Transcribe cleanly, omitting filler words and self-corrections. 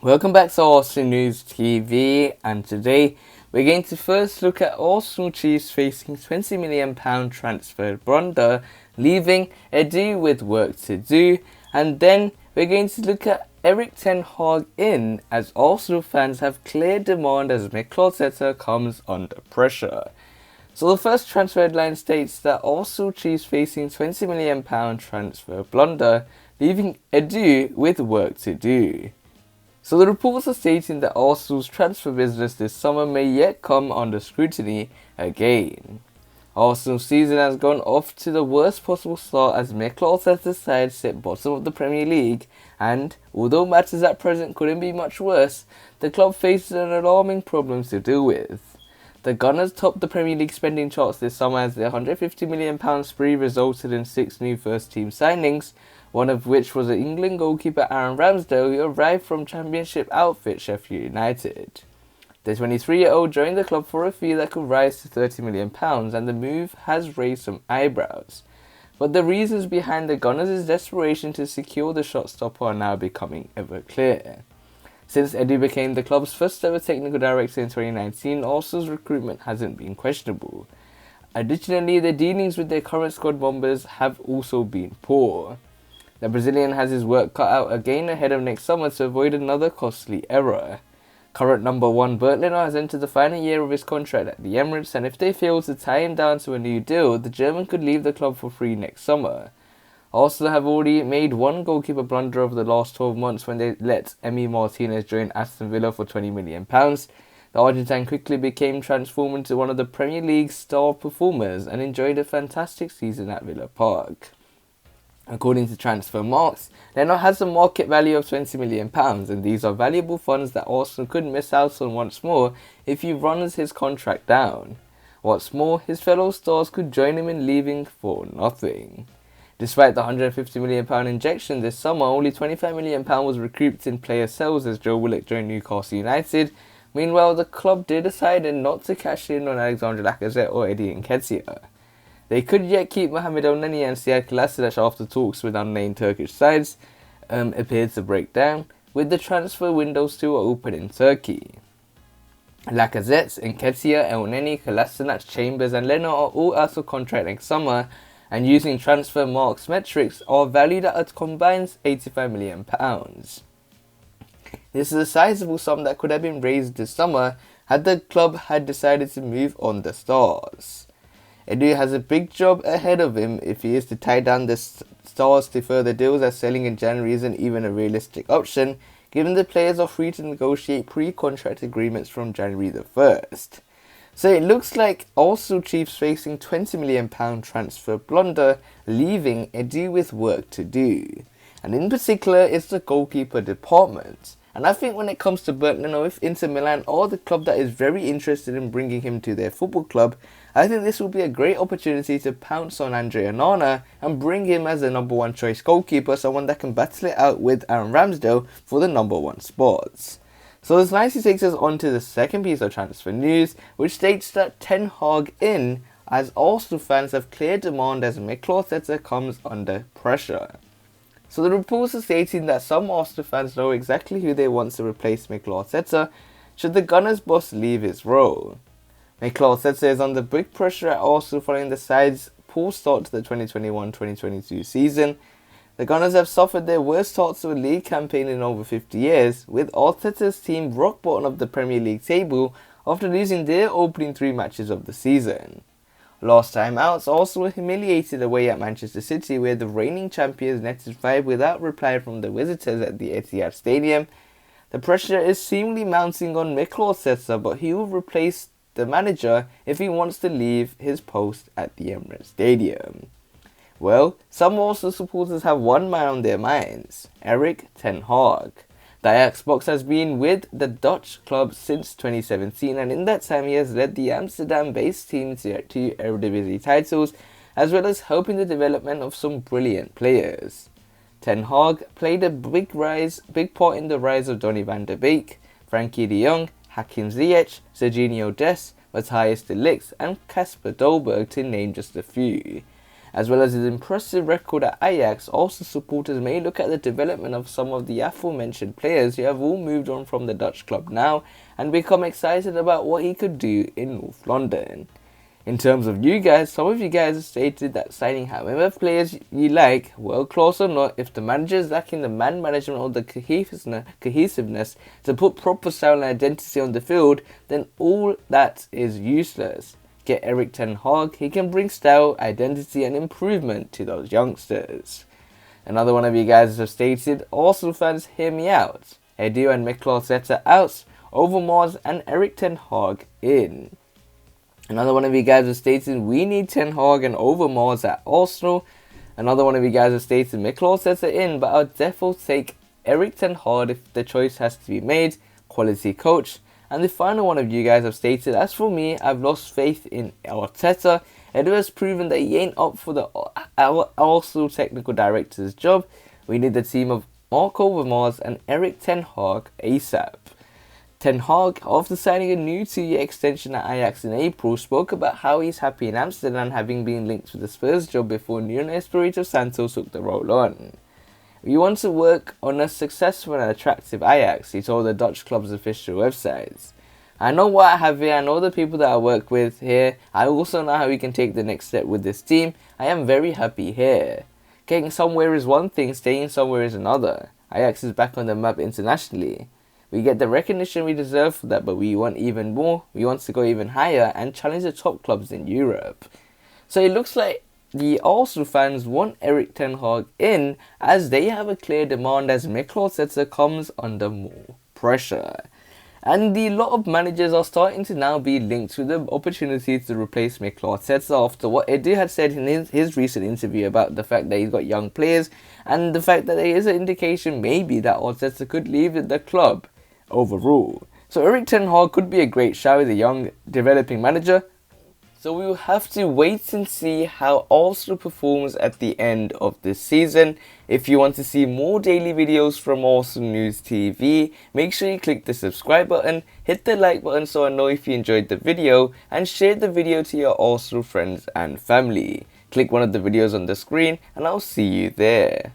Welcome back to Arsenal News TV, and today we're going to first look at Arsenal Chiefs facing £20 million transfer blunder, leaving Edu with work to do, and then we're going to look at Erik Ten Hag in, as Arsenal fans have clear demand as Mikel Arteta comes under pressure. So the first transfer headline states that Arsenal Chiefs facing £20 million transfer blunder, leaving Edu with work to do. So the reports are stating that Arsenal's transfer business this summer may yet come under scrutiny again. Arsenal's season has gone off to the worst possible start as Mikel Arteta's side sit bottom of the Premier League, and although matters at present couldn't be much worse, the club faces an alarming problem to deal with. The Gunners topped the Premier League spending charts this summer as their £150 million spree resulted in 6 new first-team signings, one of which was England goalkeeper Aaron Ramsdale, who arrived from Championship outfit Sheffield United. The 23-year-old joined the club for a fee that could rise to £30 million, and the move has raised some eyebrows. But the reasons behind the Gunners' desperation to secure the shot stopper are now becoming ever clearer. Since Edu became the club's first ever technical director in 2019, Arsenal's recruitment hasn't been questionable. Additionally, the dealings with their current squad members have also been poor. The Brazilian has his work cut out again ahead of next summer to avoid another costly error. Current number 1 Bernd Leno has entered the final year of his contract at the Emirates, and if they fail to tie him down to a new deal, the German could leave the club for free next summer. Arsenal have already made one goalkeeper blunder over the last 12 months when they let Emi Martinez join Aston Villa for £20 million. The Argentine quickly became transformed into one of the Premier League's star performers and enjoyed a fantastic season at Villa Park. According to Transfer Marks, Leno has a market value of £20 million, and these are valuable funds that Arsenal could miss out on once more if he runs his contract down. What's more, his fellow stars could join him in leaving for nothing. Despite the £150 million injection this summer, only £25 million was recouped in player sales as Joe Willock joined Newcastle United. Meanwhile, the club did decide not to cash in on Alexandre Lacazette or Eddie Nketiah. They could yet keep Mohamed El-Neni and Sead Kolasinac after talks with unnamed Turkish sides appeared to break down, with the transfer window still open in Turkey. Lacazette, Nketiah, El-Neni, Kolasinac, Chambers and Leno are all out of contract next summer, and using Transfer Marks metrics are valued at a combined £85 million. This is a sizable sum that could have been raised this summer had the club had decided to move on the stars. Edu has a big job ahead of him if he is to tie down the stars to further deals, as selling in January isn't even a realistic option, given the players are free to negotiate pre-contract agreements from January the 1st. So it looks like Arsenal Chiefs facing £20 million transfer blunder, leaving Edu with work to do. And in particular, it's the goalkeeper department. And I think when it comes to Bernd Leno, if Inter Milan are the club that is very interested in bringing him to their football club, I think this will be a great opportunity to pounce on Andre Onana and bring him as the number 1 choice goalkeeper, someone that can battle it out with Aaron Ramsdale for the number 1 spots. So this nicely takes us on to the second piece of transfer news, which states that Ten Hag in, as Arsenal fans have clear demand as Mikel Arteta comes under pressure. So the reports are stating that some Arsenal fans know exactly who they want to replace Mikel Arteta should the Gunners boss leave his role. Mikel Arteta is under big pressure at Arsenal following the side's poor start to the 2021-2022 season. The Gunners have suffered their worst start to a league campaign in over 50 years, with Arteta's team rock bottom of the Premier League table after losing their opening 3 matches of the season. Last time out, Arsenal were humiliated away at Manchester City, where the reigning champions netted 5 without reply from the visitors at the Etihad Stadium. The pressure is seemingly mounting on Mikel Arteta, but he will replace the manager if he wants to leave his post at the Emirates Stadium. Well, some Arsenal supporters have one man on their minds: Erik Ten Hag. The Ajax box has been with the Dutch club since 2017, and in that time he has led the Amsterdam-based team to 2 Eredivisie titles, as well as helping the development of some brilliant players. Ten Hag played a big part in the rise of Donny van der Beek, Frankie de Jong, Hakim Ziyech, Serginho Dest, Matthias de Ligt and Kasper Dolberg, to name just a few. As well as his impressive record at Ajax, also supporters may look at the development of some of the aforementioned players who have all moved on from the Dutch club now and become excited about what he could do in North London. In terms of you guys, some of you guys have stated that signing however players you like, world class or not, if the manager is lacking the man management or the cohesiveness to put proper style and identity on the field, then all that is useless. Get Erik Ten Hag, he can bring style, identity and improvement to those youngsters. Another one of you guys have stated, Arsenal fans hear me out. Edu and Mikel Arteta out, Overmars and Erik Ten Hag in. Another one of you guys has stated, we need Ten Hag and Overmars at Arsenal. Another one of you guys has stated, Mikel Arteta in, but I'll definitely take Erik Ten Hag if the choice has to be made. Quality coach. And the final one of you guys have stated, as for me, I've lost faith in Arteta. Edu has proven that he ain't up for the Arsenal technical director's job. We need the team of Mark Overmars and Erik Ten Hag ASAP. Ten Hag, after signing a new 2-year extension at Ajax in April, spoke about how he's happy in Amsterdam, having been linked with the Spurs job before Nuno Espirito Santo took the role on. We want to work on a successful and attractive Ajax, he told the Dutch club's official websites. I know what I have here, I know the people that I work with here, I also know how we can take the next step with this team. I am very happy here. Getting somewhere is one thing, staying somewhere is another. Ajax is back on the map internationally. We get the recognition we deserve for that, but we want even more. We want to go even higher and challenge the top clubs in Europe. So it looks like the Arsenal fans want Erik Ten Hag in, as they have a clear demand as Mikel Arteta comes under more pressure. And a lot of managers are starting to now be linked to the opportunity to replace Mikel Arteta after what Edu had said in his recent interview about the fact that he's got young players and the fact that there is an indication maybe that Arteta could leave the club overall. So Erik Ten Hag could be a great shout as a young developing manager. So we will have to wait and see how Arsenal performs at the end of this season. If you want to see more daily videos from Arsenal News TV, make sure you click the subscribe button, hit the like button so I know if you enjoyed the video, and share the video to your Arsenal friends and family. Click one of the videos on the screen and I'll see you there.